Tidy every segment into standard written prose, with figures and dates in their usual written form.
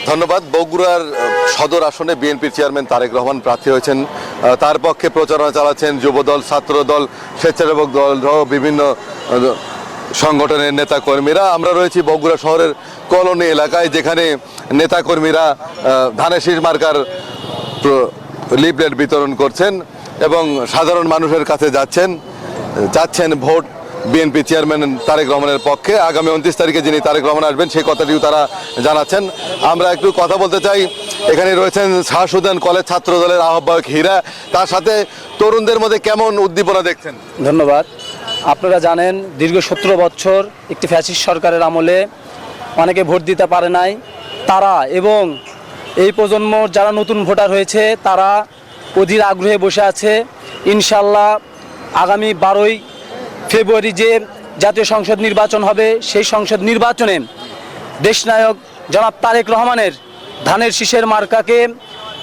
ধন্যবাদ। বগুড়ার সদর আসনে বিএনপির চেয়ারম্যান তারেক রহমান প্রার্থী হয়েছেন। তার পক্ষে প্রচারণা চালাচ্ছেন যুবদল, ছাত্রদল, স্বেচ্ছাসেবক দল সহ বিভিন্ন সংগঠনের নেতাকর্মীরা। আমরা রয়েছি বগুড়া শহরের কলোনি এলাকায়, যেখানে নেতাকর্মীরা ধানের শীষ মার্কার লিফলেট বিতরণ করছেন এবং সাধারণ মানুষের কাছে যাচ্ছেন ভোট বিএনপি চেয়ারম্যান তারেক রহমানের পক্ষে। আগামী 29 তারিখে যিনি তারেক রহমান আসবেন সেই কথাটিও তারা জানাচ্ছেন। আমরা একটু কথা বলতে চাই। এখানে রয়েছেন শাহ সুদান কলেজ ছাত্র দলের আহ্বায়ক হীরা, তার সাথে তরুণদের মধ্যে কেমন উদ্দীপনা দেখছেন? ধন্যবাদ। আপনারা জানেন দীর্ঘ 17 বছর একটি ফ্যাসিস্ট সরকারের আমলে অনেকে ভোট দিতে পারে নাই। তারা এবং এই প্রজন্মর যারা নতুন ভোটার হয়েছে তারা অধীর আগ্রহে বসে আছে। ইনশাল্লাহ আগামী 12ই ফেব্রুয়ারি যে জাতীয় সংসদ নির্বাচন হবে, সেই সংসদ নির্বাচনে দেশনায়ক জনাব তারেক রহমানের ধানের শীষের মার্কাকে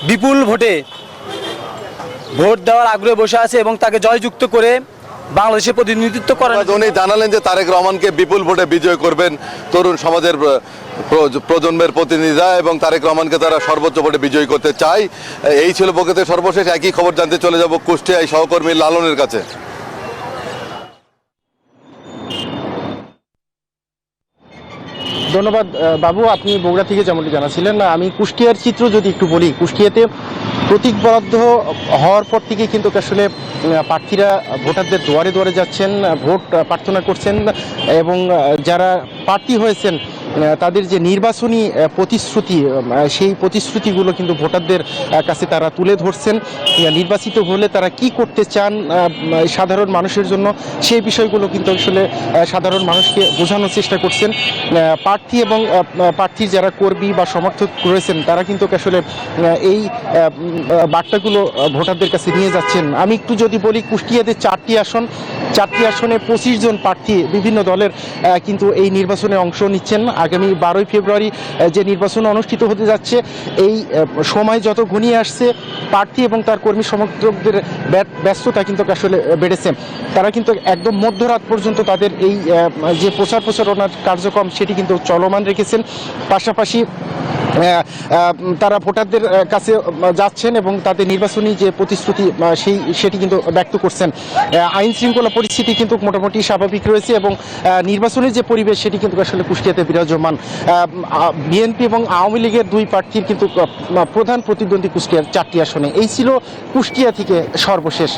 বিপুল ভোটে ভোট দেওয়ার আগ্রহে বসে আছে এবং তাকে জয়যুক্ত করে বাংলাদেশে প্রতিনিধিত্ব করেন। উনি জানালেন যে তারেক রহমানকে বিপুল ভোটে বিজয় করবেন তরুণ সমাজের প্রজন্মের প্রতিনিধিরা এবং তারেক রহমানকে তারা সর্বোচ্চ ভোটে বিজয়ী করতে চায়। এই ছিল বগুড়াতে সর্বশেষ। একই খবর জানতে চলে যাব কুষ্টিয়ায় সহকর্মী লালনের কাছে। ধন্যবাদ বাবু, আপনি বগুড়া থেকে যেমনটি জানাছিলেন। আমি কুষ্টিয়ার চিত্র যদি একটু বলি, কুষ্টিয়াতে প্রতীক বরাদ্দ হওয়ার পর থেকে কিন্তু আসলে প্রার্থীরা ভোটারদের দুয়ারে দুয়ারে যাচ্ছেন, ভোট প্রার্থনা করছেন এবং যারা প্রার্থী হয়েছেন তাদের যে নির্বাচনী প্রতিশ্রুতি, সেই প্রতিশ্রুতিগুলো কিন্তু ভোটারদের কাছে তারা তুলে ধরছেন। নির্বাচিত হলে তারা কি করতে চান সাধারণ মানুষের জন্য, সেই বিষয়গুলো কিন্তু আসলে সাধারণ মানুষকে বোঝানোর চেষ্টা করছেন। প্রার্থী এবং প্রার্থীর যারা কর্মী বা সমর্থক রয়েছেন তারা কিন্তু আসলে এই বার্তাগুলো ভোটারদের কাছে নিয়ে যাচ্ছেন। আমি একটু যদি বলি, কুষ্টিয়াতে 4টি আসনে 25 জন প্রার্থী বিভিন্ন দলের কিন্তু এই নির্বাচনে অংশ নিচ্ছেন। আগামী 12ই ফেব্রুয়ারি যে নির্বাচন অনুষ্ঠিত হতে যাচ্ছে, এই সময় যত ঘনিয়ে আসছে প্রার্থী এবং তার কর্মী সমর্থকদের ব্যস্ততা কিন্তু আসলে বেড়েছে। তারা কিন্তু একদম মধ্যরাত পর্যন্ত তাদের এই যে প্রচারণার কার্যক্রম সেটি কিন্তু চলমান রেখেছেন। পাশাপাশি তারা ভোটারদের কাছে যাচ্ছেন এবং তাদের নির্বাচনী যে প্রতিশ্রুতি সেটি কিন্তু ব্যক্ত করছেন। আইন শৃঙ্খলা পরিস্থিতি কিন্তু মোটামুটি স্বাভাবিক রয়েছে এবং নির্বাচনের যে পরিবেশ সেটি কিন্তু আসলে কুষ্টিয়াতে বিরাজমান। বিএনপি এবং আওয়ামী লীগের দুই প্রার্থীর কিন্তু প্রধান প্রতিদ্বন্দ্বী কুষ্টিয়ার 4টি আসনে। এই ছিল কুষ্টিয়া থেকে সর্বশেষ।